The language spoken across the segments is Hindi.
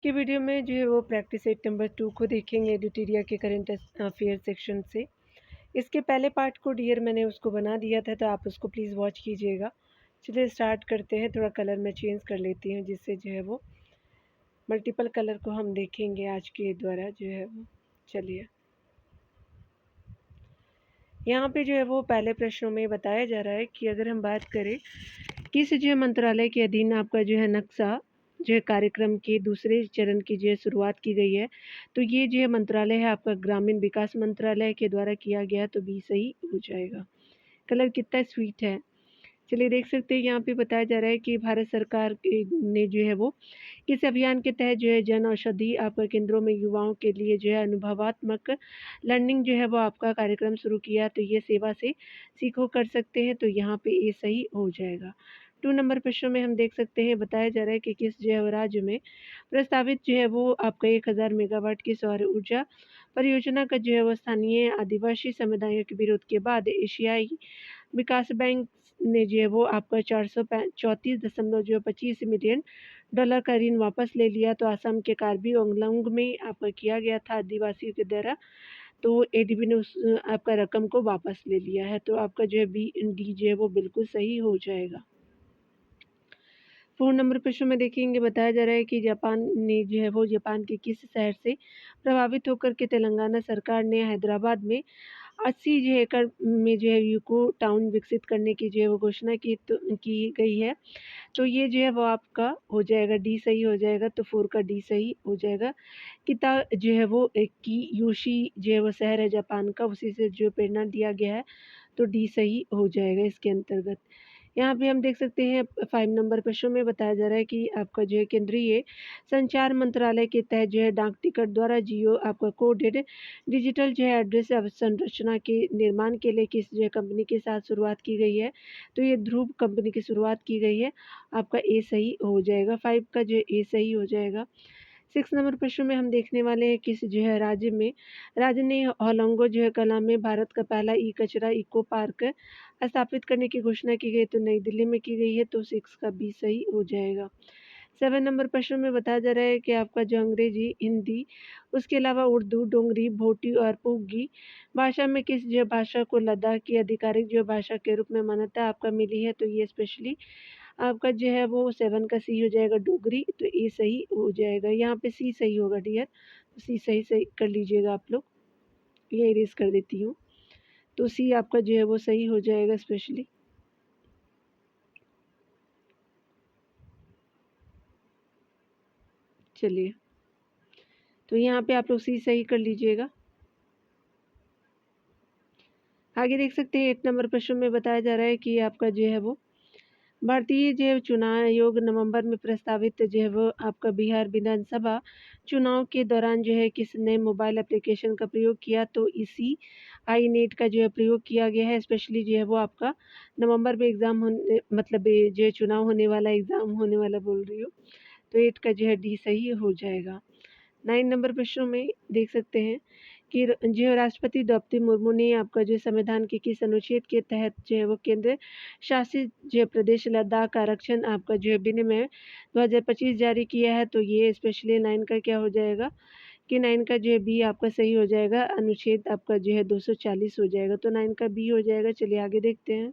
के वीडियो में जो है वो प्रैक्टिस सेट नंबर 2 को देखेंगे एडिटोरिया के करंट अफेयर सेक्शन से। इसके पहले पार्ट को डियर मैंने उसको बना दिया था, तो आप उसको प्लीज़ वॉच कीजिएगा। चलिए स्टार्ट करते हैं। थोड़ा कलर मैं चेंज कर लेती हूँ, जिससे जो है वो मल्टीपल कलर को हम देखेंगे आज के द्वारा जो है वो। चलिए, यहाँ पे जो है वो पहले प्रश्नों में बताया जा रहा है कि अगर हम बात करें किस जो है मंत्रालय के अधीन आपका जो है नक्शा जो है कार्यक्रम के दूसरे चरण की जो है शुरुआत की गई है, तो ये जो है मंत्रालय है आपका ग्रामीण विकास मंत्रालय के द्वारा किया गया, तो बी सही हो जाएगा। कलर कितना स्वीट है। चलिए देख सकते हैं, यहाँ पे बताया जा रहा है कि भारत सरकार ने जो है वो इस अभियान के तहत जो है जन औषधि आपका केंद्रों में युवाओं के लिए जो है अनुभवात्मक लर्निंग जो है वो आपका कार्यक्रम शुरू किया, तो ये सेवा से सीखो कर सकते हैं, तो यहाँ पे ये सही हो जाएगा। 2 नंबर प्रश्न में हम देख सकते हैं, बताया जा रहा है कि किस जो है राज्य में प्रस्तावित जो है वो आपका 1000 मेगावाट की सौर ऊर्जा परियोजना का जो है वो स्थानीय आदिवासी समुदायों के विरोध के बाद एशियाई विकास बैंक ने जो है वो आपका 434.25 मिलियन डॉलर का ऋण वापस ले लिया। तो आसाम के कार्बी आंगलोंग में आपका किया गया था आदिवासियों के द्वारा, तो एडीबी ने उस आपका रकम को वापस ले लिया है, तो आपका जो है बी डी जो है वो बिल्कुल सही हो जाएगा। 4 नंबर प्रश्न में देखेंगे, बताया जा रहा है कि जापान ने जो है वो जापान के किस शहर से प्रभावित होकर के तेलंगाना सरकार ने हैदराबाद में 80 जो एकड़ में जो है यूको टाउन विकसित करने की जो है वो घोषणा की गई है, तो ये जो है वो आपका हो जाएगा डी सही हो जाएगा, तो 4 का डी सही हो जाएगा। किता जो है वो एक की योशी जो है वो शहर है जापान का, उसी से जो प्रेरणा दिया गया है, तो डी सही हो जाएगा इसके अंतर्गत। यहाँ पे हम देख सकते हैं 5 नंबर प्रश्न में बताया जा रहा है कि आपका जो है केंद्रीय संचार मंत्रालय के तहत जो है डाक टिकट द्वारा जियो आपका कोडेड डिजिटल जो है एड्रेस अवसंरचना के निर्माण के लिए किस जो है कंपनी के साथ शुरुआत की गई है, तो ये ध्रुव कंपनी की शुरुआत की गई है, आपका ए सही हो जाएगा। 5 का जो है ए सही हो जाएगा। 6 नंबर प्रश्न में हम देखने वाले हैं किस जो है राज्य ने होलोंगो जो है कला में भारत का पहला ई कचरा इको पार्क स्थापित करने की घोषणा की गई, तो नई दिल्ली में की गई है, तो 6 का बी सही हो जाएगा। 7 नंबर प्रश्न में बताया जा रहा है कि आपका जो अंग्रेजी, हिंदी, उसके अलावा उर्दू, डोगरी, भोटी और पुगी भाषा में किस जो भाषा को लद्दाख की आधिकारिक जो भाषा के रूप में मान्यता आपका मिली है, तो ये स्पेशली आपका जो है वो 7 का सी हो जाएगा डोगरी, तो ए सही हो जाएगा। यहाँ पे सी सही होगा डियर, तो सी सही सही कर लीजिएगा आप लोग। ये इरेज कर देती हूँ, तो सी आपका जो है वो सही हो जाएगा स्पेशली। चलिए, तो यहाँ पे आप लोग सी सही कर लीजिएगा। आगे देख सकते हैं 8 नंबर प्रश्न में बताया जा रहा है कि आपका जो है वो भारतीय जो है चुनाव आयोग नवंबर में प्रस्तावित जो है वो आपका बिहार विधानसभा चुनाव के दौरान जो है किस नए मोबाइल एप्लीकेशन का प्रयोग किया, तो इसी आई नेट का जो है प्रयोग किया गया है। स्पेशली जो है वो आपका नवंबर में एग्ज़ाम होने मतलब ये जो है चुनाव होने वाला एग्ज़ाम होने वाला बोल रही हूँ, तो 8 का जो है डी सही हो जाएगा। 9 नंबर प्रश्नों में देख सकते हैं कि जो राष्ट्रपति द्रौपदी मुर्मू ने आपका जो संविधान के किस अनुच्छेद के तहत जो है वो केंद्र शासित जो है प्रदेश लद्दाख का आरक्षण आपका जो है विनिमय 2025 जारी किया है, तो ये स्पेशली 9 का क्या हो जाएगा कि 9 का जो है बी आपका सही हो जाएगा, अनुच्छेद आपका जो है 240 हो जाएगा, तो 9 का बी हो जाएगा। चलिए आगे देखते हैं।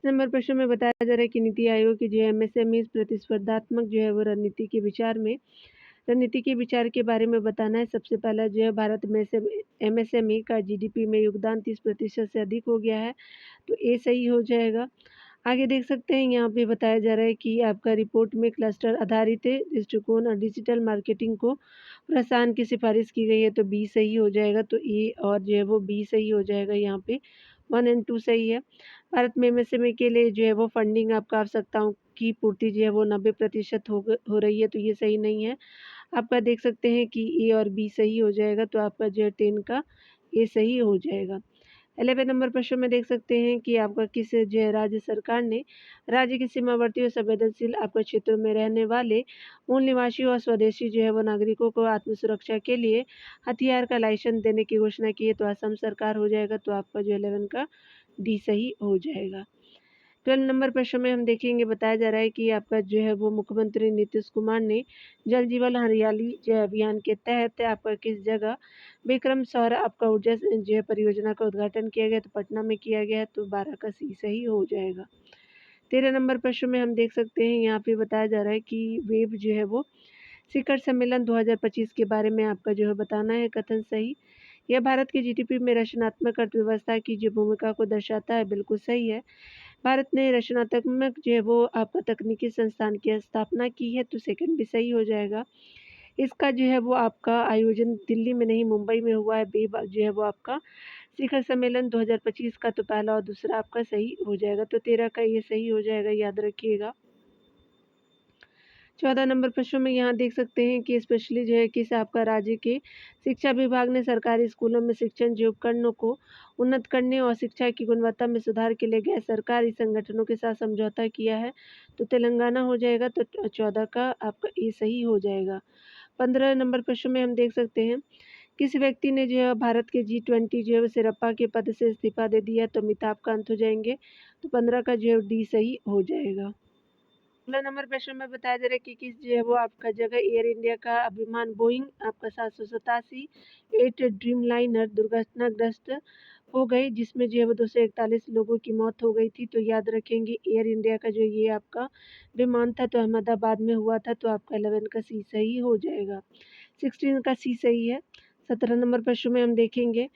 नंबर प्रश्न में बताया जा रहा है कि नीति आयोग की जो है एमएसएमई प्रतिस्पर्धात्मक जो है वो रणनीति के विचार के बारे में बताना है। सबसे पहला जो है भारत में से एमएसएमई का जीडीपी में योगदान 30% से अधिक हो गया है, तो ए सही हो जाएगा। आगे देख सकते हैं, यहाँ पे बताया जा रहा है कि आपका रिपोर्ट में क्लस्टर आधारित दृष्टिकोण और डिजिटल मार्केटिंग को प्रोत्साहन की सिफारिश की गई है, तो बी सही हो जाएगा, तो ए और जो है वो बी सही हो जाएगा। यहाँ पे 1 एंड 2 सही है। भारत में एमएसएमई के लिए जो है वो फंडिंग आपका आवश्यकताओं की पूर्ति जो है वो 90% हो रही है, तो ये सही नहीं है। आपका देख सकते हैं कि ए और बी सही हो जाएगा, तो आपका जो है 10 का ए सही हो जाएगा। 11 नंबर प्रश्न में देख सकते हैं कि आपका किस जो है राज्य सरकार ने राज्य के सीमावर्ती और संवेदनशील आपके क्षेत्रों में रहने वाले मूल निवासियों और स्वदेशी जो है वो नागरिकों को आत्म सुरक्षा के लिए हथियार का लाइसेंस देने की घोषणा की है, तो असम सरकार हो जाएगा, तो आपका जो 11 का डी सही हो जाएगा। 12 नंबर प्रश्न में हम देखेंगे, बताया जा रहा है कि आपका जो है वो मुख्यमंत्री नीतीश कुमार ने जल जीवन हरियाली जो अभियान के तहत आपका किस जगह विक्रम सौर आपका ऊर्जा जो है परियोजना का उद्घाटन किया गया, तो पटना में किया गया है, तो 12 का सी सही हो जाएगा। 13 नंबर प्रश्न में हम देख सकते हैं, यहाँ पे बताया जा रहा है कि वेब जो है वो शिखर सम्मेलन 2025 के बारे में आपका जो है बताना है, कथन सही। यह भारत की जीडीपी में रचनात्मक अर्थव्यवस्था की जो भूमिका को दर्शाता है, बिल्कुल सही है। भारत ने रचनात्मक जो है वो आपका तकनीकी संस्थान की स्थापना की है, तो सेकंड भी सही हो जाएगा। इसका जो है वो आपका आयोजन दिल्ली में नहीं मुंबई में हुआ है। बी जो है वो आपका शिखर सम्मेलन 2025 का, तो पहला और दूसरा आपका सही हो जाएगा, तो 13 का ये सही हो जाएगा, याद रखिएगा। 14 नंबर प्रश्न में यहाँ देख सकते हैं कि स्पेशली जो है किस आपका राज्य के शिक्षा विभाग ने सरकारी स्कूलों में शिक्षण जो उपकरणों को उन्नत करने और शिक्षा की गुणवत्ता में सुधार के लिए गैर सरकारी संगठनों के साथ समझौता किया है, तो तेलंगाना हो जाएगा, तो 14 का आपका ये सही हो जाएगा। 15 नंबर प्रश्न में हम देख सकते हैं, किस व्यक्ति ने जो है भारत के G20 जो है सिरप्पा के पद से इस्तीफा दे दिया, तो अमिताभ कांत हो जाएंगे, तो 15 का जो है डी सही हो जाएगा। 16 नंबर प्रश्न में बताया जा रहा है कि किस जो है वो आपका जगह एयर इंडिया का विमान बोइंग आपका 787 8 ड्रीम लाइनर दुर्घटनाग्रस्त हो गई, जिसमें जो है वो 241 लोगों की मौत हो गई थी, तो याद रखेंगे एयर इंडिया का जो ये आपका विमान था, तो अहमदाबाद में हुआ था, तो आपका 11 का सी सही हो जाएगा। 16 का सी सही है। 17 नंबर प्रश्न में हम देखेंगे,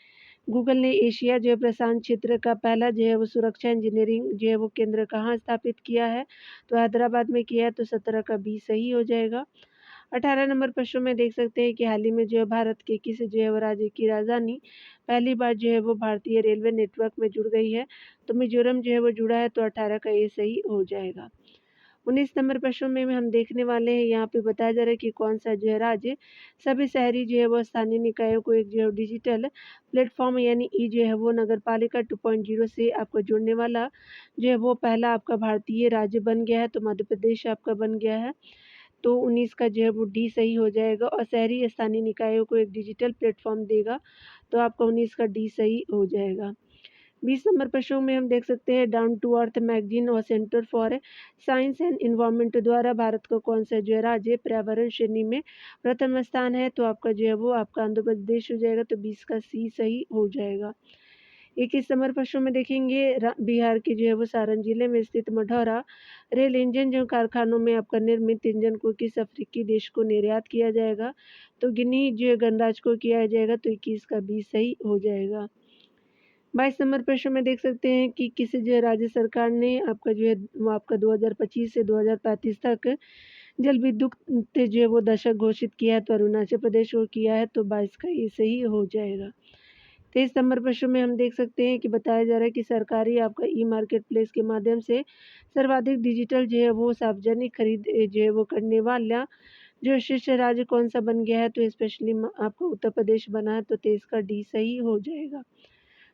गूगल ने एशिया जो है प्रशांत क्षेत्र का पहला जो है वो सुरक्षा इंजीनियरिंग जो है वो केंद्र कहाँ स्थापित किया है, तो हैदराबाद में किया है, तो 17 का बी सही हो जाएगा। 18 नंबर प्रश्न में देख सकते हैं कि हाल ही में जो है भारत के किस जो है वो राज्य की राजधानी पहली बार जो है वो भारतीय रेलवे नेटवर्क में जुड़ गई है, तो मिजोरम जो है वो जुड़ा है, तो 18 का ये सही हो जाएगा। 19 नंबर प्रश्न में हम देखने वाले हैं, यहाँ पे बताया जा रहा है कि कौन सा जो है राज्य सभी शहरी जो है वो स्थानीय निकायों को एक जो है डिजिटल प्लेटफॉर्म यानी ई जो है वो नगर पालिका 2.0 से आपको जुड़ने वाला जो है वो पहला आपका भारतीय राज्य बन गया है, तो मध्य प्रदेश आपका बन गया है, तो 19 का जो है वो डी सही हो जाएगा। और शहरी स्थानीय निकायों को एक डिजिटल प्लेटफॉर्म देगा, तो आपका 19 का डी सही हो जाएगा। 20 नंबर प्रश्नों में हम देख सकते हैं, डाउन टू अर्थ मैगजीन और centre for science and environment द्वारा भारत को कौन सा जो है राज्य पर्यावरण श्रेणी में प्रथम स्थान है, तो आपका जो है वो आपका आंध्र प्रदेश हो जाएगा, तो 20 का सी सही हो जाएगा। 21 नंबर प्रश्नों में देखेंगे, बिहार के जो है वो सारण जिले में स्थित मढ़ौरा रेल इंजन जो कारखानों में आपका निर्मित इंजन को किस अफ्रीकी देश को निर्यात किया जाएगा, तो गिनी जो है गणराज्य को किया जाएगा, तो 21 का बी सही हो जाएगा। 22 नंबर प्रश्न में देख सकते हैं कि किस जो है राज्य सरकार ने आपका जो है वो आपका 2025 से 2035 तक जल विद्युत जो है वो दशक घोषित किया है, तो अरुणाचल प्रदेश को किया है, तो 22 का ये सही हो जाएगा। 23 नंबर प्रश्न में हम देख सकते हैं कि बताया जा रहा है कि सरकारी आपका ई मार्केट प्लेस के माध्यम से सर्वाधिक डिजिटल जो है वो सार्वजनिक खरीद जो है वो करने वाला जो शीर्ष राज्य कौन सा बन गया है, तो स्पेशली आपका उत्तर प्रदेश बना है, तो 23 का डी सही हो जाएगा।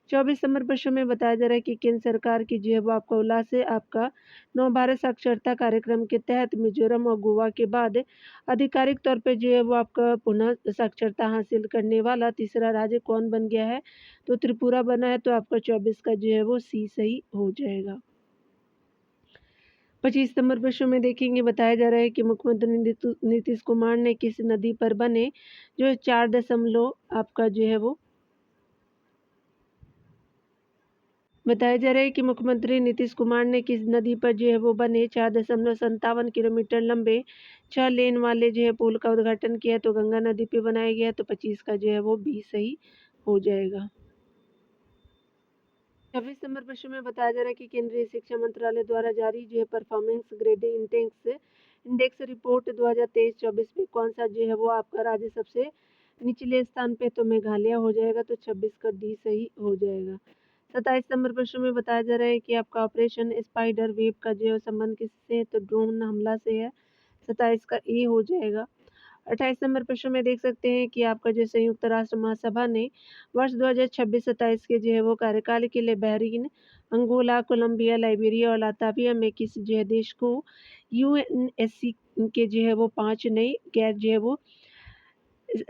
24 नंबर प्रश्न में बताया जा रहा है कि केंद्र सरकार की जो है वो आपका उल्लास से आपका नव भारत साक्षरता कार्यक्रम के तहत मिजोरम और गोवा के बाद आधिकारिक तौर पे जो है वो आपका पुनः साक्षरता हासिल करने वाला तीसरा राज्य कौन बन गया है, तो त्रिपुरा बना है, तो आपका 24 का जो है वो सी सही हो जाएगा। 25 नंबर प्रश्न में देखेंगे, बताया जा रहा है कि मुख्यमंत्री नीतीश कुमार ने किस नदी पर बने जो 4 आपका जो है वो बताया जा रहा है कि मुख्यमंत्री नीतीश कुमार ने किस नदी पर जो है वो बने 4.57 किलोमीटर लंबे 6 लेन वाले जो है पुल का उद्घाटन किया, तो गंगा नदी पे बनाया गया, तो 25 का जो है वो बी सही हो जाएगा। 26 नंबर प्रश्न में बताया जा रहा है कि केंद्रीय शिक्षा मंत्रालय द्वारा जारी जो है परफॉर्मेंस ग्रेडिंग इंडेक्स रिपोर्ट 2023-24 में कौन सा जो है वो आपका राज्य सबसे निचले स्थान पे, तो मेघालय हो जाएगा, तो 26 का डी सही हो जाएगा। 27 नंबर प्रश्न में बताया जा रहा है कि आपका ऑपरेशन स्पाइडर वेब का जो है संबंध किससे है, तो ड्रोन हमला से है, 27 का ए हो जाएगा। 28 नंबर प्रश्न में देख सकते हैं कि आपका जो संयुक्त राष्ट्र महासभा ने वर्ष 2026-27 के जो है वो कार्यकाल के लिए बहरीन, अंगोला, कोलंबिया, लाइबेरिया और लाताविया में किस जो है देश को यूएनएससी के जो है वो 5 नई गैर जो है वो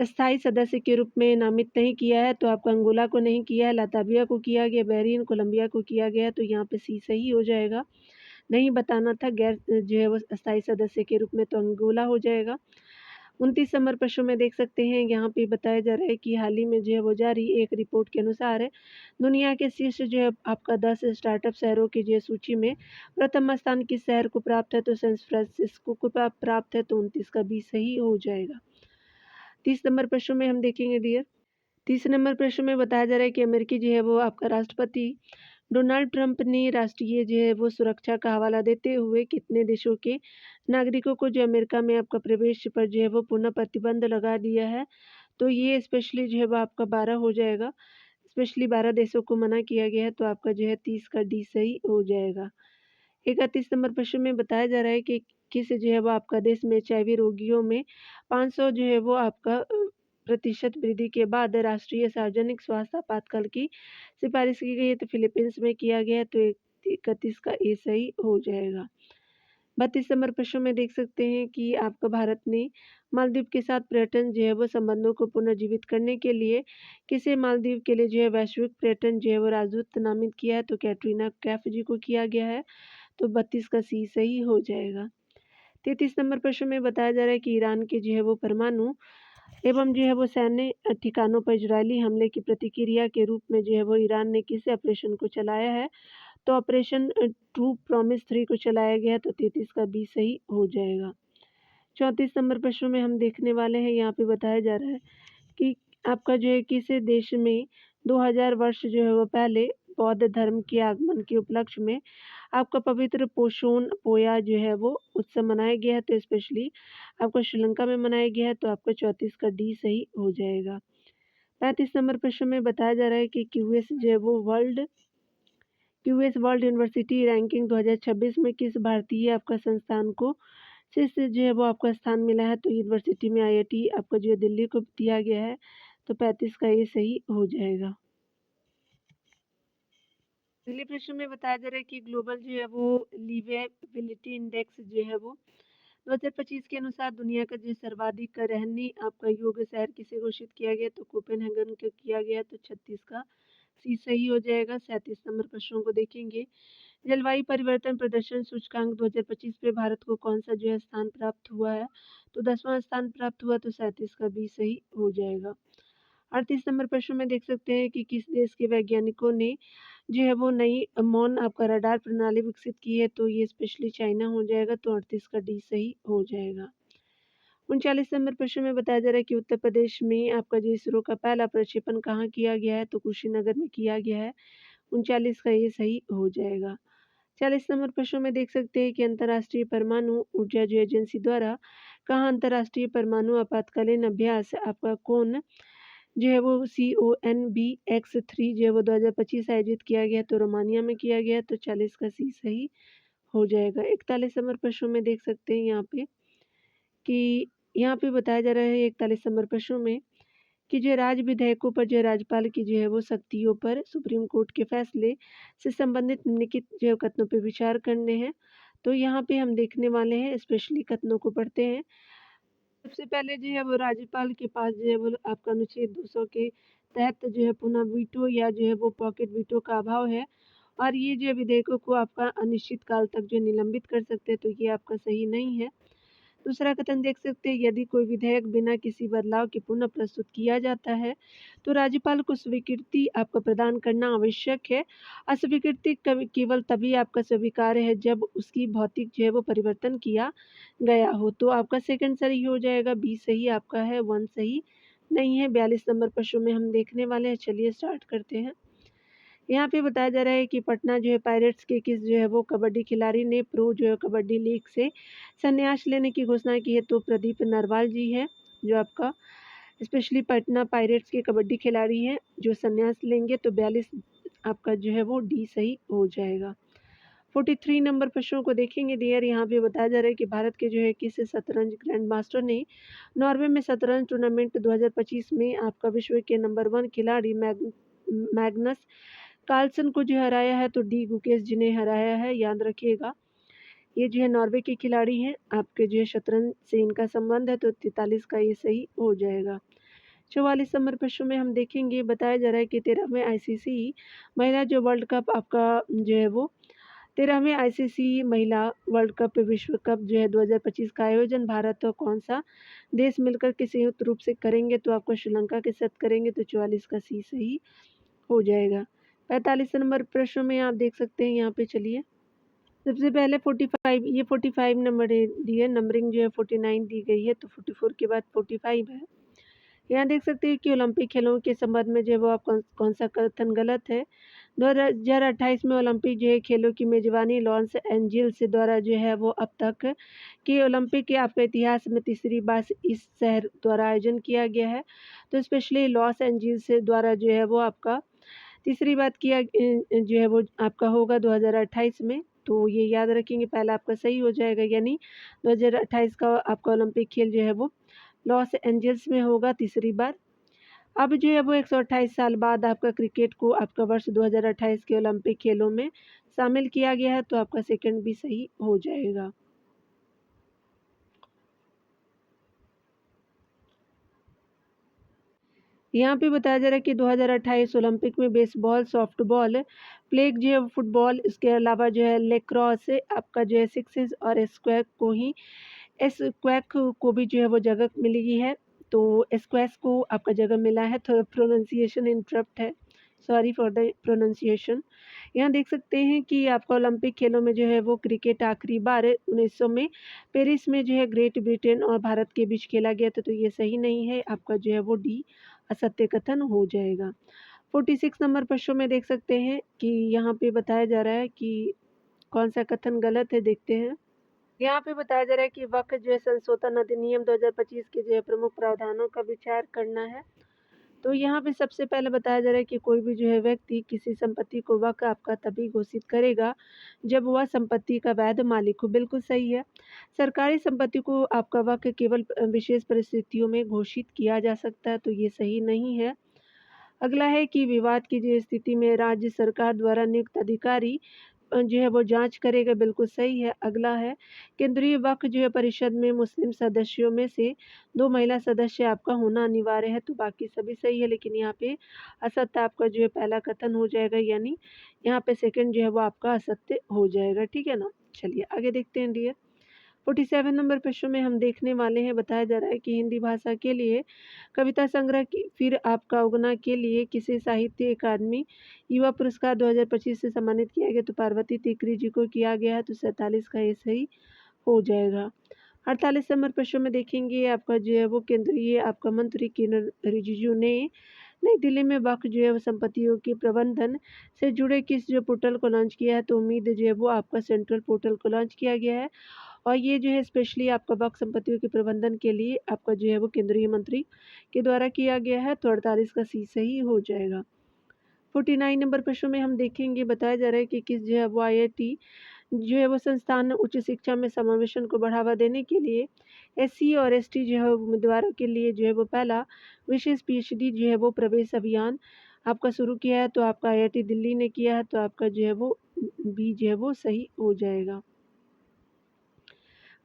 स्थायी सदस्य के रूप में नामित नहीं किया है, तो आपका अंगोला को नहीं किया है, लाताविया को किया गया, बहरीन, कोलंबिया को किया गया, तो यहाँ पे सी सही हो जाएगा। नहीं बताना था, गैर जो है वो अस्थायी सदस्य के रूप में तो अंगोला हो जाएगा। 29 नंबर प्रश्न में देख सकते हैं, यहाँ पे बताया जा रहा है कि हाल ही में जो है वो जारी एक रिपोर्ट के अनुसार दुनिया के शीर्ष जो है आपका 10 स्टार्टअप शहरों की जो है सूची में प्रथम स्थान किस शहर को प्राप्त है, तो सैन फ्रांसिस्को को प्राप्त है, तो 29 का बी सही हो जाएगा। 30 नंबर प्रश्न में हम देखेंगे डियर, 30 नंबर प्रश्न में बताया जा रहा है कि अमेरिकी जो है वो आपका राष्ट्रपति डोनाल्ड ट्रंप ने राष्ट्रीय जो है वो सुरक्षा का हवाला देते हुए कितने देशों के नागरिकों को जो अमेरिका में आपका प्रवेश पर जो है वो पुनः प्रतिबंध लगा दिया है, तो ये स्पेशली जो है वो आपका 12 हो जाएगा। स्पेशली 12 देशों को मना किया गया है, तो आपका जो है 30 का डी सही हो जाएगा। 31 नंबर प्रश्न में बताया जा रहा है कि किस जो है वो आपका देश में एचआईवी रोगियों में 500 जो है वो आपका प्रतिशत वृद्धि के बाद राष्ट्रीय सार्वजनिक स्वास्थ्य आपातकाल की सिफारिश की गई है, तो फिलीपींस में किया गया है, तो 31 का ए सही हो जाएगा। 32 नंबर प्रश्न में देख सकते हैं कि आपका भारत ने मालदीव के साथ पर्यटन जो है वो संबंधों को पुनर्जीवित करने के लिए किसे मालदीव के लिए जो है वैश्विक पर्यटन जो है वो राजदूत नामित किया है, तो कैटरीना कैफ जी को किया गया है, तो 32 का सी सही हो जाएगा। 33 नंबर प्रश्न में बताया जा रहा है कि ईरान के जो है वो परमाणु एवं जो है वो सैन्य ठिकानों पर इजरायली हमले की प्रतिक्रिया के रूप में जो है वो ईरान ने किस ऑपरेशन को चलाया है, तो ऑपरेशन ट्रू प्रॉमिस 3 को चलाया गया, तो 33 का बी सही हो जाएगा। 34 नंबर प्रश्न में हम देखने वाले हैं, यहाँ पे बताया जा रहा है कि आपका जो है किस देश में 2000 वर्ष जो है वो पहले बौद्ध धर्म के आगमन के उपलक्ष्य में आपका पवित्र पोषण पोया जो है वो उत्सव मनाया गया है, तो स्पेशली आपका श्रीलंका में मनाया गया है, तो आपका 34 का डी सही हो जाएगा। 35 नंबर प्रश्न में बताया जा रहा है कि क्यूएस वर्ल्ड यूनिवर्सिटी रैंकिंग 2026 में किस भारतीय आपका संस्थान को शीर्ष जो है वो आपका स्थान मिला है, तो यूनिवर्सिटी में आईआईटी आपका जो है दिल्ली को दिया गया है, तो 35 का ये सही हो जाएगा। अगले प्रश्न में बताया जा रहा है कि ग्लोबल जो है वो लिवेबिलिटी इंडेक्स जो है वो 2025 के अनुसार दुनिया का जो सर्वाधिक रहनी आपका योग्य शहर किसे घोषित किया गया, तो कोपेनहेगन का किया गया, तो 36 का सी सही हो जाएगा। 37 नंबर प्रश्नों को देखेंगे, जलवायु परिवर्तन प्रदर्शन सूचकांक 2025 पे भारत को कौन सा जो है स्थान प्राप्त हुआ है, तो 10वां स्थान प्राप्त हुआ, तो 37 का बी सही हो जाएगा। 38 नंबर प्रश्न में देख सकते हैं कि किस देश के वैज्ञानिकों ने जो है वो नई मौन आपका रडार प्रणाली विकसित की है, तो ये स्पेशली चाइना हो जाएगा, तो 38 का डी सही हो जाएगा। 39 नंबर प्रश्न में बताया जा रहा है कि उत्तर प्रदेश में आपका जो इसरो का पहला प्रक्षेपण कहाँ किया गया है, तो कुशीनगर में किया गया है, 39 का ये सही हो जाएगा। 40 नंबर प्रश्न में देख सकते हैं कि अंतर्राष्ट्रीय परमाणु ऊर्जा जो एजेंसी द्वारा कहाँ अंतर्राष्ट्रीय परमाणु आपातकालीन अभ्यास आपका कौन जो है वो CONBX-3 जो है वो 2025 आयोजित किया गया, तो रोमानिया में किया गया, तो 40 का सी सही हो जाएगा। 41 नंबर प्रश्नों में देख सकते हैं यहाँ पे कि यहाँ पे बताया जा रहा है 41 नंबर प्रश्नों में कि जो राज्य विधेयकों पर जो राज्यपाल की जो है वो शक्तियों पर सुप्रीम कोर्ट के फैसले से संबंधित निम्नलिखित जो है कथनों पर विचार करने हैं, तो यहाँ पे हम देखने वाले हैं, स्पेशली कथनों को पढ़ते हैं। सबसे पहले जो है वो राज्यपाल के पास जो है वो आपका अनुच्छेद 200 के तहत जो है पुनः वीटो या जो है वो पॉकेट वीटो का अभाव है, और ये जो विधेयकों को आपका अनिश्चित काल तक जो निलंबित कर सकते हैं, तो ये आपका सही नहीं है। दूसरा कथन देख सकते हैं, यदि कोई विधेयक बिना किसी बदलाव के पुनः प्रस्तुत किया जाता है, तो राज्यपाल को स्वीकृति आपका प्रदान करना आवश्यक है। अस्वीकृति केवल तभी आपका स्वीकार्य है जब उसकी भौतिक जो है वो परिवर्तन किया गया हो, तो आपका सेकंड सही हो जाएगा, बी सही आपका है, वन सही नहीं है। 42 नंबर प्रश्न में हम देखने वाले हैं, चलिए स्टार्ट करते हैं। यहाँ पे बताया जा रहा है कि पटना जो है पायरेट्स के किस जो है वो कबड्डी खिलाड़ी ने प्रो जो है कबड्डी लीग से संन्यास लेने की घोषणा की है, तो प्रदीप नरवाल जी है, जो आपका स्पेशली पटना पायरेट्स के कबड्डी खिलाड़ी हैं जो संन्यास लेंगे, तो 42 आपका जो है वो डी सही हो जाएगा। 43 नंबर प्रश्नों को देखेंगे डियर, यहाँ पे बताया जा रहा है कि भारत के जो है किस शतरंज ग्रैंड मास्टर ने नॉर्वे में शतरंज टूर्नामेंट 2025 में आपका विश्व के नंबर 1 खिलाड़ी मैग्नस कार्लसन को जो हराया है, तो डी गुकेश जी ने हराया है, याद रखिएगा। ये जो है नॉर्वे के खिलाड़ी हैं, आपके जो है शतरंज से इनका संबंध है, तो 43 का ये सही हो जाएगा। 44 नंबर प्रश्न में हम देखेंगे, बताया जा रहा है कि 13वें आईसीसी महिला जो वर्ल्ड कप आपका जो है वो 13वें आईसीसी महिला वर्ल्ड कप विश्व कप जो है 2025 का आयोजन भारत और कौन सा देश मिलकर के संयुक्त रूप से करेंगे? तो आपको श्रीलंका के साथ करेंगे, तो 44 का सी सही हो जाएगा। 45 नंबर प्रश्न में आप देख सकते हैं यहाँ पे, चलिए सबसे पहले 45, ये 45 नंबर दी है, नंबरिंग जो है 49 दी गई है, तो 44 के बाद 45 है। यहाँ देख सकते हैं कि ओलंपिक खेलों के संबंध में जो है वो आप कौन सा कथन गलत है। 2028 में ओलंपिक जो है खेलों की मेजबानी लॉस एंजिल्स द्वारा जो है वो अब तक के ओलंपिक के आपके इतिहास में तीसरी बार इस शहर द्वारा आयोजन किया गया है। तो स्पेशली लॉस एंजिल्स द्वारा जो है वो आपका तीसरी बात किया जो है वो आपका होगा 2028 में। तो ये याद रखेंगे, पहला आपका सही हो जाएगा, यानी 2028 का आपका ओलंपिक खेल जो है वो लॉस एंजल्स में होगा तीसरी बार। अब जो है वो 128 साल बाद आपका क्रिकेट को आपका वर्ष 2028 के ओलंपिक खेलों में शामिल किया गया है, तो आपका सेकंड भी सही हो जाएगा। यहाँ पे बताया जा रहा है कि 2028 ओलंपिक में बेसबॉल, सॉफ्टबॉल, फ्लैग जो है फुटबॉल, इसके अलावा जो है लेक्रॉस आपका जो है सिक्सेस और स्क्वैश को ही स्क्वैक को भी जो है वो जगह मिली है। तो स्क्वैश को आपका जगह मिला है, तो प्रोनाउंसिएशन इंटरप्ट है, सॉरी फॉर द प्रोनाउंसिएशन। यहाँ देख सकते हैं कि आपका ओलंपिक खेलों में जो है वो क्रिकेट आखिरी बार 1900 में पेरिस में जो है ग्रेट ब्रिटेन और भारत के बीच खेला गया था, तो ये सही नहीं है, आपका जो है वो डी असत्य कथन हो जाएगा। 46 नंबर प्रश्न में देख सकते हैं कि यहाँ पे बताया जा रहा है कि कौन सा कथन गलत है, देखते हैं। यहाँ पे बताया जा रहा है कि वक्फ जो है संशोधन अधिनियम 2025 के जो है प्रमुख प्रावधानों का विचार करना है। तो यहाँ पे सबसे पहले बताया जा रहा है कि कोई भी जो है व्यक्ति किसी संपत्ति को वक्फ आपका तभी घोषित करेगा जब वह संपत्ति का वैध मालिक हो। बिल्कुल सही है। सरकारी संपत्ति को आपका वक्फ केवल विशेष परिस्थितियों में घोषित किया जा सकता है, तो ये सही नहीं है। अगला है कि विवाद की जो स्थिति में राज्य सरकार द्वारा नियुक्त अधिकारी जो है वो जांच करेगा। बिल्कुल सही है। अगला है केंद्रीय वक्फ जो है परिषद में मुस्लिम सदस्यों में से 2 महिला सदस्य आपका होना अनिवार्य है, तो बाकी सभी सही है, लेकिन यहाँ पे असत्य आपका जो है पहला कथन हो जाएगा, यानी यहाँ पे सेकंड जो है वो आपका असत्य हो जाएगा। ठीक है ना, चलिए आगे देखते हैं डियर। 47 नंबर प्रश्न में हम देखने वाले हैं, बताया जा रहा है कि हिंदी भाषा के लिए कविता संग्रह की फिर आपका उगना के लिए किसे साहित्य अकादमी युवा पुरस्कार 2025 से सम्मानित किया गया? तो पार्वती तिकरी जी को किया गया है, तो 47 का ये सही हो जाएगा। 48 नंबर प्रश्न में देखेंगे आपका जो है वो केंद्रीय आपका मंत्री किरण रिजिजू ने नई दिल्ली में वक्फ जो है वो संपत्तियों के प्रबंधन से जुड़े किस जो पोर्टल को लॉन्च किया है? तो उम्मीद जो है वो आपका सेंट्रल पोर्टल को लॉन्च किया गया है, और ये जो है स्पेशली आपका वक्फ संपत्तियों के प्रबंधन के लिए आपका जो है वो केंद्रीय मंत्री के द्वारा किया गया है, तो 48 का सी सही हो जाएगा। 49 नंबर प्रश्न में हम देखेंगे, बताया जा रहा है कि किस जो है वो आईआईटी जो है वो संस्थान उच्च शिक्षा में समावेशन को बढ़ावा देने के लिए एससी और एसटी जो है उम्मीदवारों के लिए जो है वो पहला विशेष पीएचडी जो है वो प्रवेश अभियान आपका शुरू किया है, तो आपका आईआईटी दिल्ली ने किया है, तो आपका जो है वो बी जो है वो सही हो जाएगा।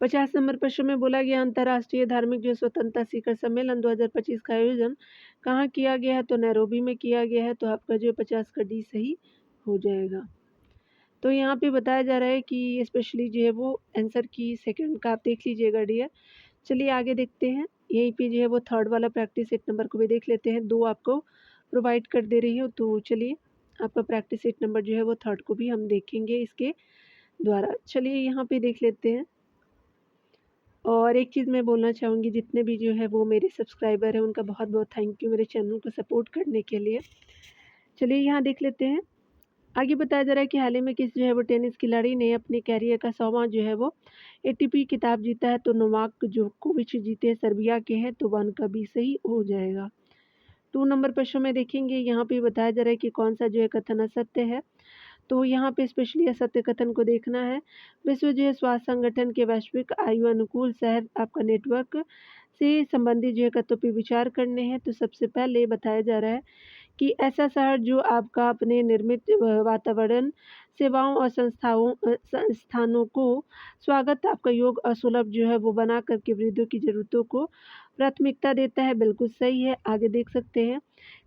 50 नंबर प्रश्न में बोला गया अंतर्राष्ट्रीय धार्मिक जो स्वतंत्रता शिखर सम्मेलन 2025 का आयोजन कहाँ किया गया है? तो नैरोबी में किया गया है, तो आपका जो 50 का डी सही हो जाएगा। तो यहाँ पे बताया जा रहा है कि स्पेशली जो है वो आंसर की सेकंड का आप देख लीजिएगा डियर। चलिए आगे देखते हैं। यहीं पे जो है वो थर्ड वाला प्रैक्टिस सेट नंबर को भी देख लेते हैं, 2 आपको प्रोवाइड कर दे रही हूँ, तो चलिए आपका प्रैक्टिस सेट नंबर जो है वो थर्ड को भी हम देखेंगे इसके द्वारा। चलिए यहाँ पे देख लेते हैं। और एक चीज़ मैं बोलना चाहूँगी, जितने भी जो है वो मेरे सब्सक्राइबर हैं उनका बहुत बहुत थैंक यू मेरे चैनल को सपोर्ट करने के लिए। चलिए यहाँ देख लेते हैं। आगे बताया जा रहा है कि हाल ही में किस जो है वो टेनिस खिलाड़ी ने अपने कैरियर का 100वां जो है वो एटीपी खिताब जीता है? तो नोवाक जोकोविच जीते, सर्बिया के हैं, तो 1 का भी सही हो जाएगा। 2 नंबर प्रश्न में देखेंगे, यहाँ पे बताया जा रहा है कि कौन सा जो है कथन असत्य है? तो यहाँ पे स्पेशली असत्य कथन को देखना है। विश्व जो है स्वास्थ्य संगठन के वैश्विक आयु अनुकूल शहर आपका नेटवर्क से संबंधित जो है कथनों पे विचार करने हैं। तो सबसे पहले बताया जा रहा है कि ऐसा शहर जो आपका अपने निर्मित वातावरण, सेवाओं और संस्थानों को स्वागत आपका योग और सुलभ जो है वो बना करके वृद्धों की ज़रूरतों को प्राथमिकता देता है, बिल्कुल सही है। आगे देख सकते हैं,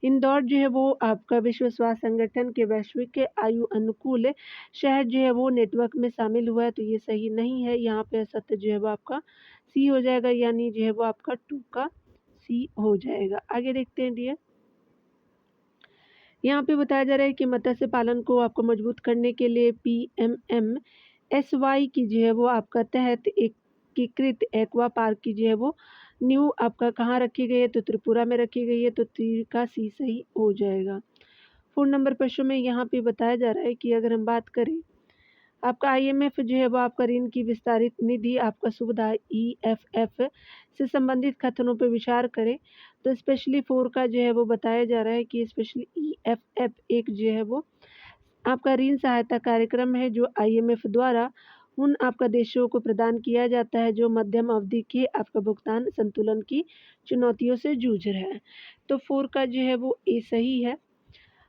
इंदौर जो है वो आपका विश्व स्वास्थ्य संगठन के वैश्विक आयु अनुकूल शहर जो है वो नेटवर्क में शामिल हुआ है, तो ये सही नहीं है। यहाँ पे असत्य जो है वो आपका सी हो जाएगा, यानी जो है वो आपका 2 का सी हो जाएगा। आगे देखते हैं डियर, यहाँ पे बताया जा रहा है कि मत्स्य पालन को आपको मजबूत करने के लिए PMMSY की जो है वो आपका तहत एकीकृत एक्वा पार्क की जो है वो नींव आपका कहाँ रखी गई है, तो त्रिपुरा में रखी गई है, तो 3 का सी सही हो जाएगा। 4 नंबर प्रश्न में यहाँ पे बताया जा रहा है कि अगर हम बात करें, आपका IMF जो है वो आपका ऋण की विस्तारित निधि आपका सुविधा EFF से संबंधित कथनों पर विचार करे, तो स्पेशली 4 का जो है वो बताया जा रहा है कि स्पेशली EFF एक जो है वो आपका ऋण सहायता कार्यक्रम है जो IMF द्वारा उन आपका देशों को प्रदान किया जाता है जो मध्यम अवधि के आपका भुगतान संतुलन की चुनौतियों से जूझ रहे हैं, तो 4 का जो है वो ए सही है।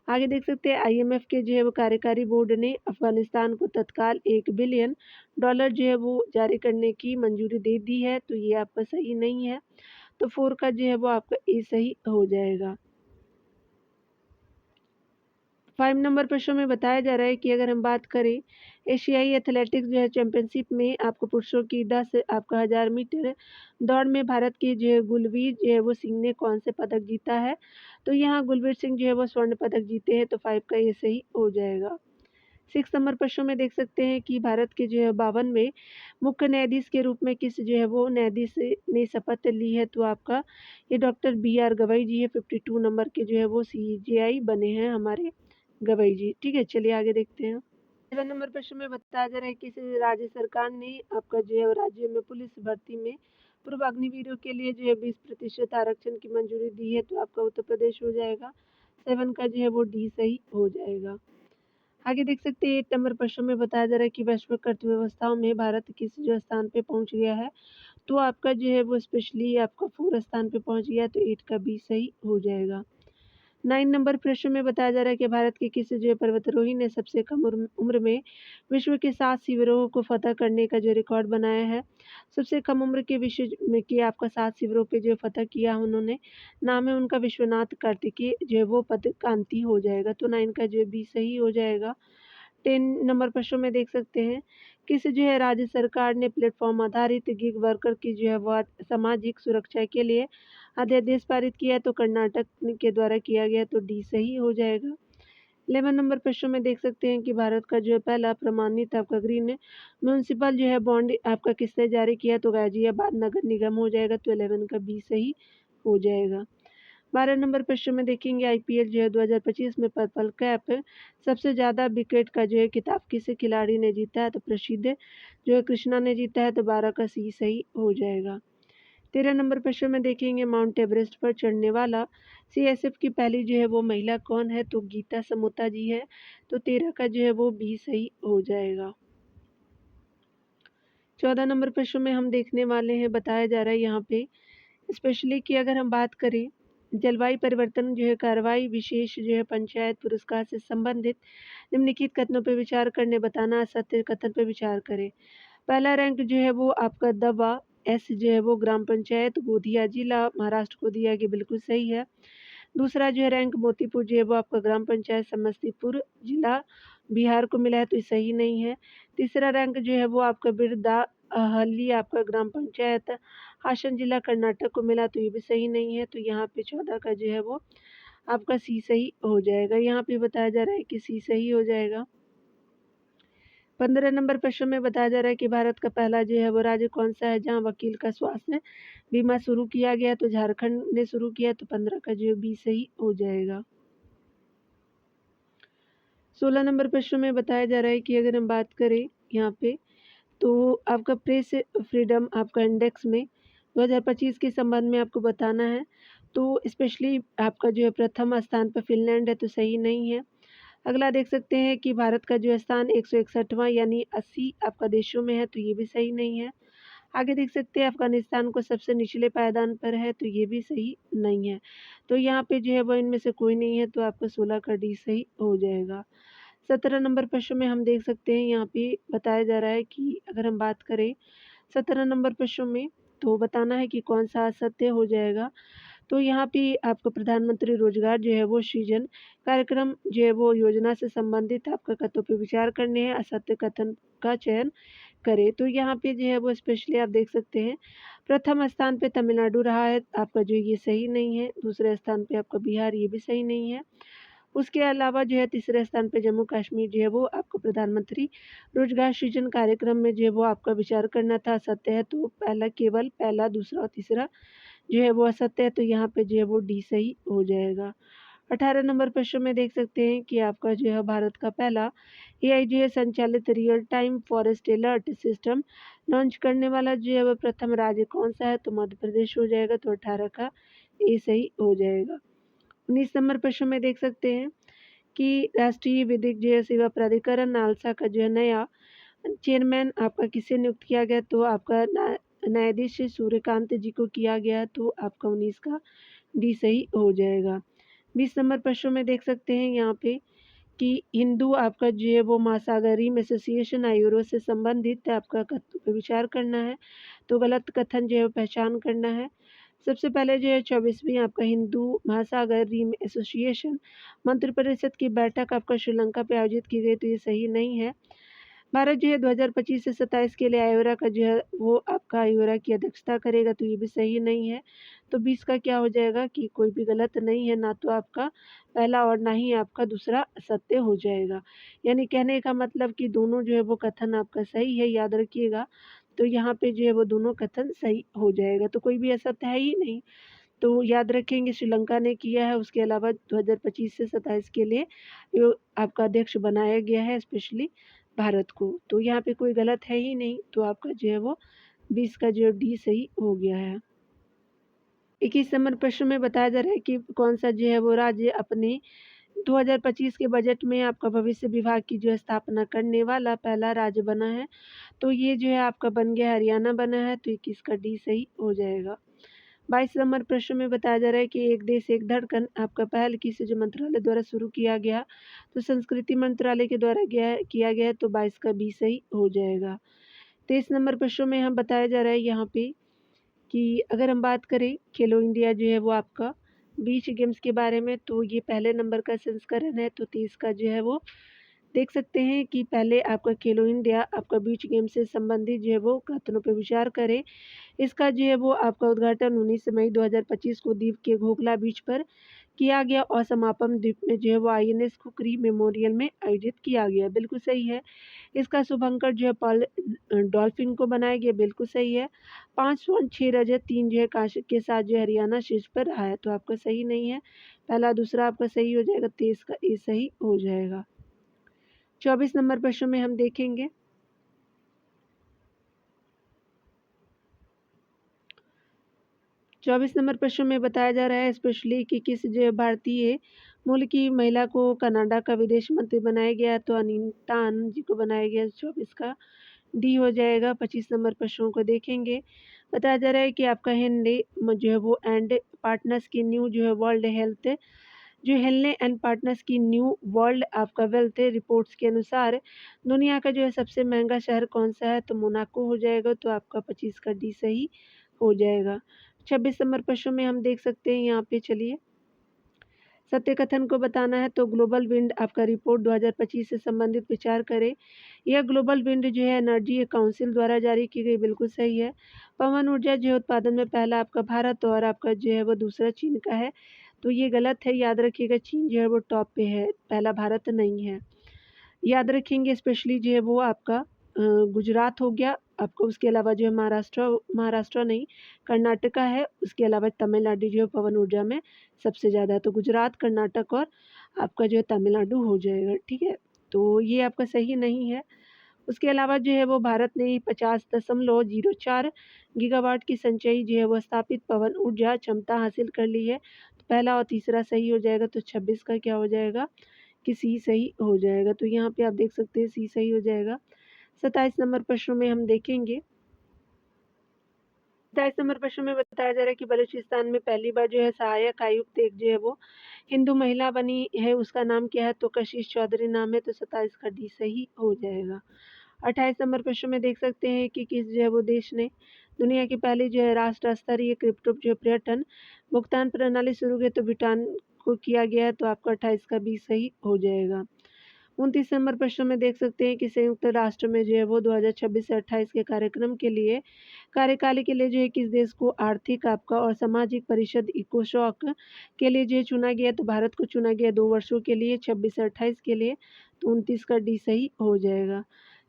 आगे देख सकते हैं, IMF के जो है वो कार्यकारी बोर्ड ने अफगानिस्तान को तत्काल $1 बिलियन जो है वो जारी करने की मंजूरी दे दी है, तो ये आपका सही नहीं है, तो 4 का जो है वो आपका ए सही हो जाएगा। 5 नंबर प्रश्न में बताया जा रहा है कि अगर हम बात करें, एशियाई एथलेटिक्स जो है चैंपियनशिप में आपको पुरुषों की 10 आपका 1000 मीटर दौड़ में भारत के जो है गुलवीर जो है वो सिंह ने कौन से पदक जीता है, तो यहाँ गुलवीर सिंह जो है वो स्वर्ण पदक जीते हैं, तो 5 का ये सही हो जाएगा। 6 नंबर प्रश्न में देख सकते हैं कि भारत के जो है 52वें मुख्य न्यायाधीश के रूप में किस जो है वो न्यायाधीश ने शपथ ली है, तो आपका ये डॉक्टर BR गवई जी है। 52 नंबर के जो है वो CJI बने हैं हमारे गवई जी। ठीक है, चलिए आगे देखते हैं। 7 नंबर प्रश्न में बताया जा रहा है कि किस राज्य सरकार ने आपका जो है राज्य में पुलिस भर्ती में पूर्व अग्निवीरों के लिए जो है 20% आरक्षण की मंजूरी दी है, तो आपका उत्तर प्रदेश हो जाएगा। 7 का जो है वो डी सही हो जाएगा। आगे देख सकते हैं 8 नंबर प्रश्न में बताया जा रहा है कि वैश्विक अर्थव्यवस्थाओं में भारत किस जो स्थान पे पहुंच गया है, तो आपका जो है वो स्पेशली आपका 4 स्थान पे पहुंच गया, तो 8 का बी सही हो जाएगा। 9 नंबर प्रश्न में बताया जा रहा है कि भारत के किस जो पर्वतारोही ने सबसे कम उम्र में विश्व के 7 शिविरों को फतह करने का जो रिकॉर्ड बनाया है। सबसे कम उम्र के विश्व में कि आपका 7 शिविरों पे जो फतह किया उन्होंने, नाम है उनका विश्वनाथ कार्तिकेय जो है वो पदकांति हो जाएगा, तो 9 का जो है बी सही हो जाएगा। 10 नंबर प्रश्न में देख सकते हैं, किस जो है राज्य सरकार ने प्लेटफॉर्म आधारित गिग वर्कर की जो है वो सामाजिक सुरक्षा के लिए अध्यादेश पारित किया है, तो कर्नाटक के द्वारा किया गया, तो डी सही हो जाएगा। 11 नंबर प्रश्न में देख सकते हैं कि भारत का जो है पहला प्रमाणित आपका ग्रीन म्यूनसिपल जो है बॉन्ड आपका किसने जारी किया, तो गाजियाबाद नगर निगम हो जाएगा, तो 11 का बी सही हो जाएगा। 12 नंबर प्रश्न में देखेंगे, IPL जो है 2025 में पर्पल कैप सबसे ज़्यादा विकेट का जो है खिताब किस खिलाड़ी ने जीता है, तो प्रसिद्ध जो है कृष्णा ने जीता है, तो 12 का सी सही हो जाएगा। 13 नंबर प्रश्न में देखेंगे, माउंट एवरेस्ट पर चढ़ने वाला CSF की पहली जो है वो महिला कौन है, तो गीता समोता जी है, तो 13 का जो है वो बी सही हो जाएगा। 14 नंबर प्रश्न में हम देखने वाले हैं, बताया जा रहा है यहाँ पे स्पेशली कि अगर हम बात करें, जलवायु परिवर्तन जो है कार्रवाई विशेष जो है पंचायत पुरस्कार से संबंधित निम्नलिखित कथनों पर विचार करने बताना, असत्य कथन पर विचार करें। पहला रैंक जो है वो आपका दवा एस जो है वो ग्राम पंचायत गोधिया जिला महाराष्ट्र को दिया गया, बिल्कुल सही है। दूसरा जो है रैंक मोतीपुर जो है वो आपका ग्राम पंचायत समस्तीपुर जिला बिहार को मिला है, तो ये सही नहीं है। तीसरा रैंक जो है वो आपका बिरदा हल्ली आपका ग्राम पंचायत हासन जिला कर्नाटक को मिला, तो ये भी सही नहीं है, तो यहाँ पे 14 का जो है वो आपका सी सही हो जाएगा। यहाँ पे बताया जा रहा है कि सी सही हो जाएगा। 15 नंबर प्रश्न में बताया जा रहा है कि भारत का पहला जो है वो राज्य कौन सा है जहाँ वकील का स्वास्थ्य बीमा शुरू किया गया, तो झारखंड ने शुरू किया, तो 15 का जो है बी सही हो जाएगा। 16 नंबर प्रश्न में बताया जा रहा है कि अगर हम बात करें यहाँ पे, तो आपका प्रेस फ्रीडम आपका इंडेक्स में 2025 के संबंध में आपको बताना है, तो स्पेशली आपका जो है प्रथम स्थान पर फिनलैंड है, तो सही नहीं है। अगला देख सकते हैं कि भारत का जो स्थान 161वां यानी 80 आपका देशों में है, तो ये भी सही नहीं है। आगे देख सकते हैं अफगानिस्तान को सबसे निचले पायदान पर है, तो ये भी सही नहीं है, तो यहाँ पे जो है वो इनमें से कोई नहीं है, तो आपका 16 का डी सही हो जाएगा। 17 नंबर प्रश्न में हम देख सकते हैं यहाँ पे बताया जा रहा है कि अगर हम बात करें 17 नंबर प्रश्न में, तो बताना है कि कौन-सा असत्य हो जाएगा। तो यहाँ पे आपको प्रधानमंत्री रोज़गार जो है वो सृजन कार्यक्रम जो है वो योजना से संबंधित आपका कथनों पे विचार करने हैं, असत्य कथन का चयन करें। तो यहाँ पे जो है वो स्पेशली आप देख सकते हैं, प्रथम स्थान पे तमिलनाडु रहा है आपका, जो ये सही नहीं है। दूसरे स्थान पे आपका बिहार, ये भी सही नहीं है। उसके अलावा जो है तीसरे स्थान पे जम्मू कश्मीर जो है वो आपको प्रधानमंत्री रोज़गार सृजन कार्यक्रम में जो है वो आपका विचार करना था, असत्य है। तो केवल पहला, दूसरा और तीसरा जो है वो असत्य है, तो यहाँ पे जो है वो डी सही हो जाएगा। 18 नंबर प्रश्न में देख सकते हैं कि आपका जो है भारत का पहला एआई जो है संचालित real time forest alert system launch करने वाला जो है वो प्रथम राज्य कौन-सा है? तो मध्य प्रदेश हो जाएगा, तो 18 का ए सही हो जाएगा। 19 नंबर प्रश्न में देख सकते हैं कि राष्ट्रीय विधिक जो है सेवा प्राधिकरण नालसा का जो है नया चेयरमैन आपका किसे नियुक्त किया गया? तो आपका न्यायाधीश सूर्यकांत जी को किया गया, तो आपका 19 का डी सही हो जाएगा। 20 नंबर प्रश्न में देख सकते हैं यहाँ पे कि हिंदू आपका जो है वो महासागरीय एसोसिएशन आयुरो से संबंधित आपका कथन पे विचार करना है, तो गलत कथन जो है पहचान करना है। सबसे पहले जो है 24वीं आपका हिंदू महासागर रिम एसोसिएशन मंत्रिपरिषद की बैठक आपका श्रीलंका पे आयोजित की गई, तो ये सही नहीं है। भारत जो है 2025 से 27 के लिए आयोरा का जो है वो आपका आयोरा की अध्यक्षता करेगा, तो ये भी सही नहीं है। तो 20 का क्या हो जाएगा कि कोई भी गलत नहीं है, ना तो आपका पहला और ना ही आपका दूसरा सत्य हो जाएगा। यानी कहने का मतलब कि दोनों जो है वो कथन आपका सही है, याद रखिएगा। तो यहाँ पे जो है वो दोनों कथन सही हो जाएगा, तो कोई भी असत्य है ही नहीं। तो याद रखेंगे श्रीलंका ने किया है, उसके अलावा 2025 से 27 के लिए यो आपका अध्यक्ष बनाया गया है स्पेशली भारत को। तो यहाँ पे कोई गलत है ही नहीं, तो आपका जो है वो 20 का जो डी सही हो गया है। 21 नंबर प्रश्न में बताया जा रहा है कि कौन-सा जो है वो राज्य अपने 2025 के बजट में आपका भविष्य विभाग की जो है स्थापना करने वाला पहला राज्य बना है। तो ये जो है आपका बन गया हरियाणा बना है, तो 21 का डी सही हो जाएगा। 22 नंबर प्रश्न में बताया जा रहा है कि एक देश एक धड़कन आपका पहल किस जो मंत्रालय द्वारा शुरू किया गया? तो संस्कृति मंत्रालय के द्वारा किया गया है, तो 22 का बी सही हो जाएगा। 23 नंबर प्रश्न में हम बताया जा रहा है यहाँ पे कि अगर हम बात करें खेलो इंडिया जो है वो आपका बीच गेम्स के बारे में, तो ये पहले नंबर का संस्करण है, तो 30 का जो है वो देख सकते हैं कि पहले आपका खेलो इंडिया आपका बीच गेम से संबंधित जो है वो कथनों पर विचार करें। इसका जो है वो आपका उद्घाटन 19 मई 2025 को द्वीप के घोघला बीच पर किया गया और समापन द्वीप में जो है वो आईएनएस खुखरी मेमोरियल में आयोजित किया गया, बिल्कुल सही है। इसका शुभंकर जो है पॉल डॉल्फिन को बनाया गया, बिल्कुल सही है। 5 स्वर्ण 6 रजत 3 जो है कांस्य के साथ जो हरियाणा शीर्ष पर रहा है, तो आपका सही नहीं है। पहला दूसरा आपका सही हो जाएगा, 23 का ए सही हो जाएगा। 24 नंबर प्रश्न में हम देखेंगे 24 नंबर प्रश्न में बताया जा रहा है स्पेशली कि किस जो भारतीय मूल की महिला को कनाडा का विदेश मंत्री बनाया गया, तो अनीता आनंद जी को बनाया गया, 24 का डी हो जाएगा। 25 नंबर प्रश्नों को देखेंगे, बताया जा रहा है कि आपका हेनले जो है वो एंड पार्टनर्स की न्यू जो है वर्ल्ड हेल्थ जो हेलने एंड पार्टनर्स की न्यू वर्ल्ड आपका वेल्थ रिपोर्ट्स के अनुसार दुनिया का जो है सबसे महंगा शहर कौन सा है? तो मोनाको हो जाएगा, तो आपका 25 का डी सही हो जाएगा। 26 नंबर प्रश्न में हम देख सकते हैं यहाँ पे, चलिए सत्य कथन को बताना है, तो ग्लोबल विंड आपका रिपोर्ट 2025 से संबंधित विचार करें। यह ग्लोबल विंड जो है एनर्जी काउंसिल द्वारा जारी की गई, बिल्कुल सही है। पवन ऊर्जा जो है उत्पादन में पहला आपका भारत और आपका जो है वो दूसरा चीन का है, तो ये गलत है, याद रखिएगा चीन जो है वो टॉप पे है, पहला भारत नहीं है। याद रखेंगे स्पेशली जो है वो आपका गुजरात हो गया आपको, उसके अलावा जो है महाराष्ट्र नहीं कर्नाटका है, उसके अलावा तमिलनाडु जो है पवन ऊर्जा में सबसे ज़्यादा है, तो गुजरात, कर्नाटक और आपका जो है तमिलनाडु हो जाएगा, ठीक है। तो ये आपका सही नहीं है। उसके अलावा जो है वो भारत ने 50.04 गीगावाट की संचयी जो है वो स्थापित पवन ऊर्जा क्षमता हासिल कर ली है, तो पहला और तीसरा सही हो जाएगा, तो 26 का क्या हो जाएगा कि सी सही हो जाएगा, तो यहाँ पे आप देख सकते हैं सी सही हो जाएगा। 27 नंबर प्रश्न में हम देखेंगे, 27 नंबर प्रश्न में बताया जा रहा है कि बलूचिस्तान में पहली बार जो है सहायक आयुक्त एक जो है वो हिंदू महिला बनी है, उसका नाम क्या है? तो कशिश चौधरी नाम है, तो 27 का डी सही हो जाएगा। 28 नंबर प्रश्न में देख सकते हैं कि किस जो है वो देश ने दुनिया की पहली जो है राष्ट्र स्तरीय क्रिप्टो जो है पर्यटन भुगतान प्रणाली शुरू की, तो भूटान को किया गया है, तो आपका 28 का बी सही हो जाएगा। 29 नंबर प्रश्न में देख सकते हैं कि संयुक्त राष्ट्र में जो है वो 2026 से 28 के कार्यक्रम के लिए कार्यकाल के लिए जो है किस देश को आर्थिक आपका और सामाजिक परिषद इकोसॉक के लिए जो है चुना गया, तो भारत को चुना गया 2 वर्षों के लिए 26 से 28 के लिए, तो 29 का डी सही हो जाएगा।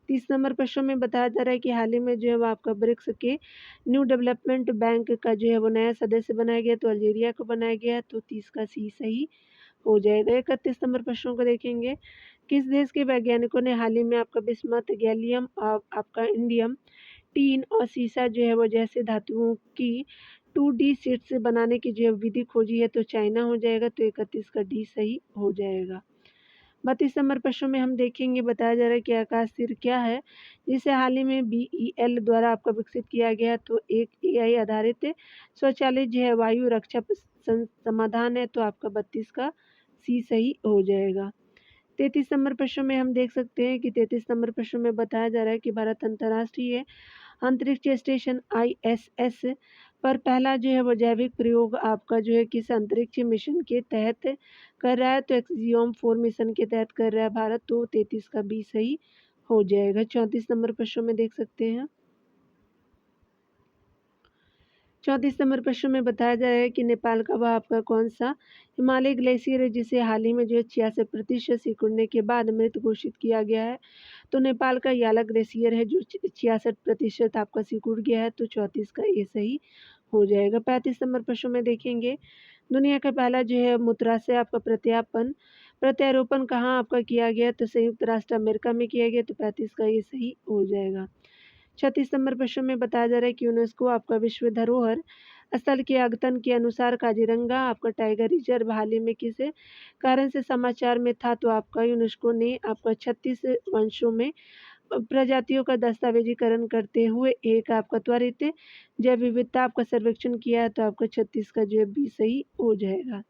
30 नंबर प्रश्न में बताया जा रहा है कि हाल ही में जो है वो आपका ब्रिक्स के न्यू डेवलपमेंट बैंक का जो है वो नया सदस्य बनाया गया, तो अल्जीरिया को बनाया गया, तो 30 का सी सही हो जाएगा। 31 नंबर प्रश्नों को देखेंगे, किस देश के वैज्ञानिकों ने हाल ही में आपका बिस्मथ, गैलियम और आपका इंडियम, टीन और सीसा जो है वो जैसे धातुओं की 2D शीट्स बनाने की जो है विधि खोजी है, तो चाइना हो जाएगा, तो 31 का डी सही हो जाएगा। 32 नंबर प्रश्न में हम देखेंगे, बताया जा रहा है कि आकाश तीर क्या है जिसे हाल ही में BEL द्वारा आपका विकसित किया गया, तो एक AI आधारित स्वचालित जो है वायु रक्षा समाधान है, तो आपका 32 का सी सही हो जाएगा। 33 नंबर प्रश्न में हम देख सकते हैं कि 33 नंबर प्रश्न में बताया जा रहा है कि भारत अंतर्राष्ट्रीय अंतरिक्ष स्टेशन ISS पर पहला जो है वो जैविक प्रयोग आपका जो है किस अंतरिक्ष मिशन के तहत कर रहा है, तो एक्सियोम 4 मिशन के तहत कर रहा है भारत, तो 33 का बी सही हो जाएगा। 34 नंबर प्रश्न में देख सकते हैं, 34 नंबर प्रश्न में बताया जा रहा है कि नेपाल का वह आपका कौन सा हिमालय ग्लेशियर है जिसे हाल ही में जो है 66% सिकुड़ने के बाद मृत घोषित किया गया है, तो नेपाल का याला ग्लेशियर है जो 66% आपका सिकुड़ गया है, तो 34 का ये सही हो जाएगा। 35 नंबर प्रश्न में देखेंगे, दुनिया का पहला जो है मुद्रा से आपका प्रत्यारोपण कहाँ आपका किया गया, तो संयुक्त राष्ट्र अमेरिका में किया गया, तो 35 का ये सही हो जाएगा। 36 नंबर प्रश्न में बताया जा रहा है कि यूनेस्को आपका विश्व धरोहर स्थल के अद्यतन के अनुसार काजीरंगा आपका टाइगर रिजर्व हाल ही में किस कारण से समाचार में था, तो आपका यूनेस्को ने आपका 36 वंशों में प्रजातियों का दस्तावेजीकरण करते हुए एक आपका त्वरित जैव विविधता आपका सर्वेक्षण किया है, तो आपका 36 का जो है बी सही हो जाएगा।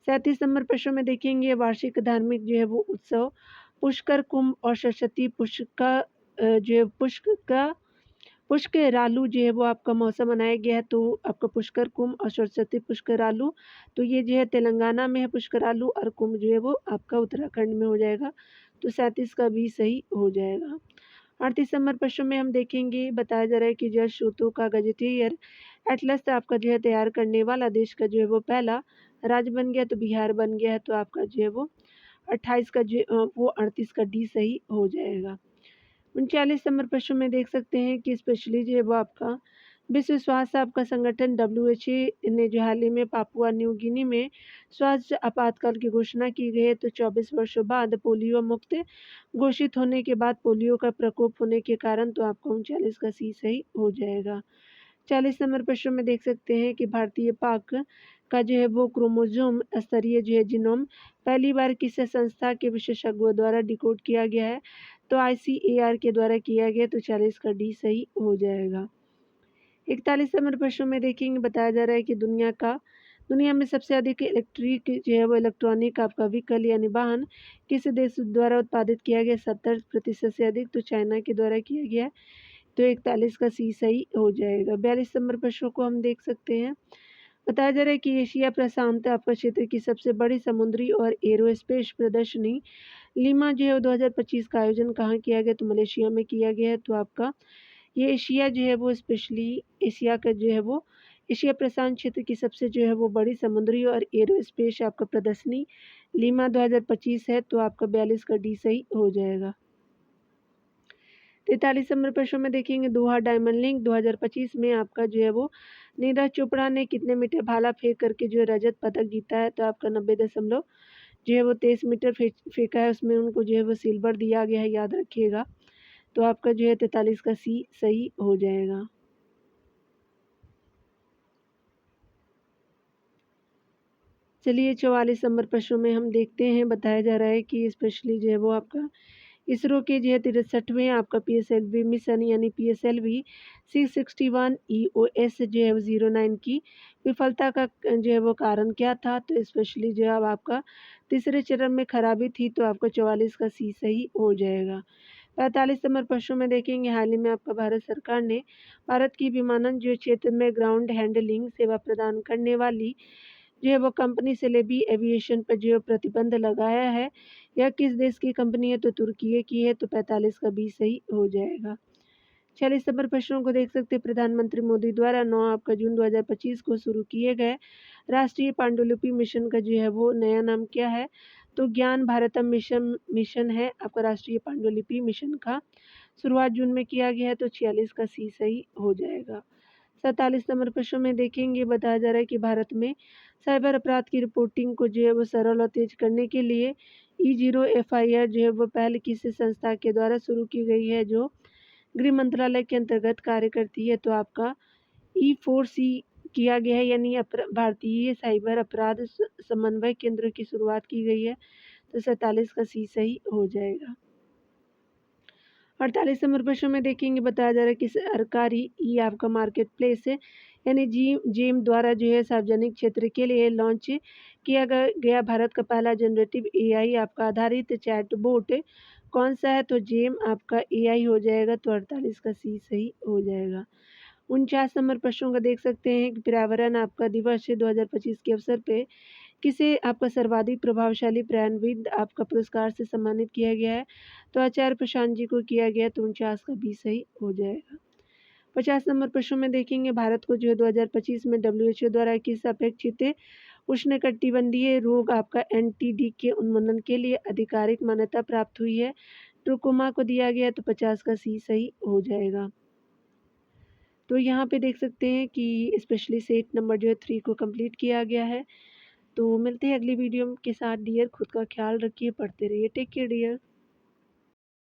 37 नंबर प्रश्न में देखेंगे, वार्षिक धार्मिक जो है वो उत्सव पुष्कर कुंभ और सरस्वती जो है पुष्करालू जो है वो आपका मौसम मनाया गया है, तो आपका पुष्कर कुंभ और सरस्वती पुष्करालू, तो ये जो है तेलंगाना में है पुष्करालू, और कुंभ जो है वो आपका उत्तराखंड में हो जाएगा, तो 37 का भी सही हो जाएगा। 38 नंबर प्रश्न में हम देखेंगे, बताया जा रहा है कि जल स्रोतों का गजेटियर एटलस आपका जो है तैयार करने वाला देश का जो है वो पहला राज्य बन गया, तो बिहार बन गया है, तो आपका जो है वो 28 का जो वो 38 का डी सही हो जाएगा। 39 नंबर प्रश्न में देख सकते हैं कि स्पेशली जो है वो आपका विश्व स्वास्थ्य आपका संगठन WHO ने जो हाल ही में पापुआ न्यू गिनी में स्वास्थ्य आपातकाल की घोषणा की गई है, तो 24 वर्षों बाद पोलियो मुक्त घोषित होने के बाद पोलियो का प्रकोप होने के कारण, तो आपका 39 का सी सही हो जाएगा। 40 नंबर प्रश्न में देख सकते हैं कि भारतीय पाक का जो है वो क्रोमोजोम स्तरीय जो है जीनोम पहली बार किस संस्था के विशेषज्ञों द्वारा डिकोड किया गया है, तो ICAR के द्वारा किया गया, तो 40 का डी सही हो जाएगा। 41 नंबर प्रश्न में देखेंगे, बताया जा रहा है कि दुनिया में सबसे अधिक इलेक्ट्रिक जो है वो इलेक्ट्रॉनिक आपका व्हीकल यानी वाहन किस देश द्वारा उत्पादित किया गया, 70% से अधिक, तो चाइना के द्वारा किया गया है, तो 41 का सी सही हो जाएगा। 42 नंबर प्रश्नों को हम देख सकते हैं, बताया जा रहा है कि एशिया प्रशांत आपका क्षेत्र की सबसे बड़ी समुद्री और एरोस्पेस प्रदर्शनी लीमा जो है 2025 का आयोजन कहाँ किया गया, तो मलेशिया में किया गया है, तो आपका ये एशिया जो है वो स्पेशली एशिया का जो है वो एशिया प्रशांत क्षेत्र की सबसे जो है वो बड़ी समुद्री और एरोस्पेस आपका प्रदर्शनी लीमा 2025 है, तो आपका 42 का डी सही हो जाएगा। 43 नंबर प्रश्न में देखेंगे, दोहा डायमंड लीग 2025 में आपका जो है वो नीरज चोपड़ा ने कितने मीटर भाला फेंक करके जो है रजत पदक जीता है, तो आपका 90 दशमलव जो है वो 23 मीटर फेंका है, उसमें उनको जो है वो सिल्वर दिया गया है, याद रखिएगा, तो आपका जो है 43 का सी सही हो जाएगा। चलिए 44 नंबर प्रश्न में हम देखते हैं, बताया जा रहा है कि स्पेशली जो है वो आपका इसरो के जो है 63वें आपका PSLV मिशन यानी PSLV 661 EOS जो है वो 09 की विफलता का जो है वो कारण क्या था, तो स्पेशली जो है अब आपका तीसरे चरण में खराबी थी, तो आपका 44 का सी सही हो जाएगा। 45 नंबर प्रश्न में देखेंगे, हाल ही में आपका भारत सरकार ने भारत की विमानन जो क्षेत्र में ग्राउंड हैंडलिंग सेवा प्रदान करने वाली जो है वो कंपनी सेलेबी एविएशन पर जो है प्रतिबंध लगाया है। यह किस देश की कंपनी है? तो तुर्की की है। तो 45 का बी सही हो जाएगा। 46 नंबर प्रश्नों को देख सकते हैं, प्रधानमंत्री मोदी द्वारा 9 आपका जून 2025 को शुरू किए गए राष्ट्रीय पांडुलिपि मिशन का जो है वो नया नाम क्या है? तो ज्ञान भारतम मिशन है आपका राष्ट्रीय पांडुलिपि मिशन का। शुरुआत जून में किया गया है। तो 46 का सी सही हो जाएगा। 47 नंबर प्रश्न में देखेंगे, बताया जा रहा है कि भारत में साइबर अपराध की रिपोर्टिंग को जो है वो सरल और तेज करने के लिए E0 FIR जो है वो पहल किस संस्था के द्वारा शुरू की गई है, जो गृह मंत्रालय के अंतर्गत कार्य करती है? तो आपका E4C किया गया है, यानी भारतीय साइबर अपराध समन्वय केंद्र की शुरुआत की गई है। तो 47 का सी सही हो जाएगा। 48 नंबर प्रश्न में देखेंगे, बताया जा रहा है कि सरकारी ई आपका मार्केट प्लेस है यानी जेम द्वारा जो है सार्वजनिक क्षेत्र के लिए लॉन्च किया गया भारत का पहला जनरेटिव AI आपका आधारित चैट बोट कौन सा है? तो जेम आपका AI हो जाएगा। तो 48 का सी सही हो जाएगा। 49 नंबर प्रश्नों का देख सकते हैं कि पर्यावरण आपका दिवस 2025 के अवसर पे किसे आपका सर्वाधिक प्रभावशाली पर्यावरणविद आपका पुरस्कार से सम्मानित किया गया है? तो आचार्य प्रशांत जी को किया गया। तो 49 का बी सही हो जाएगा। 50 नंबर प्रश्न में देखेंगे, भारत को जो है 2025 में WHO द्वारा किस अपेक्षित उष्णकटिबंधीय रोग आपका NTD के उन्मूलन के लिए आधिकारिक मान्यता प्राप्त हुई है? ट्रुकोमा को दिया गया। तो 50 का सी सही हो जाएगा। तो यहाँ पे देख सकते हैं कि स्पेशली सेट नंबर जो है 3 को कंप्लीट किया गया है। तो मिलते हैं अगली वीडियो के साथ डियर। खुद का ख्याल रखिए, पढ़ते रहिए। Take care dear.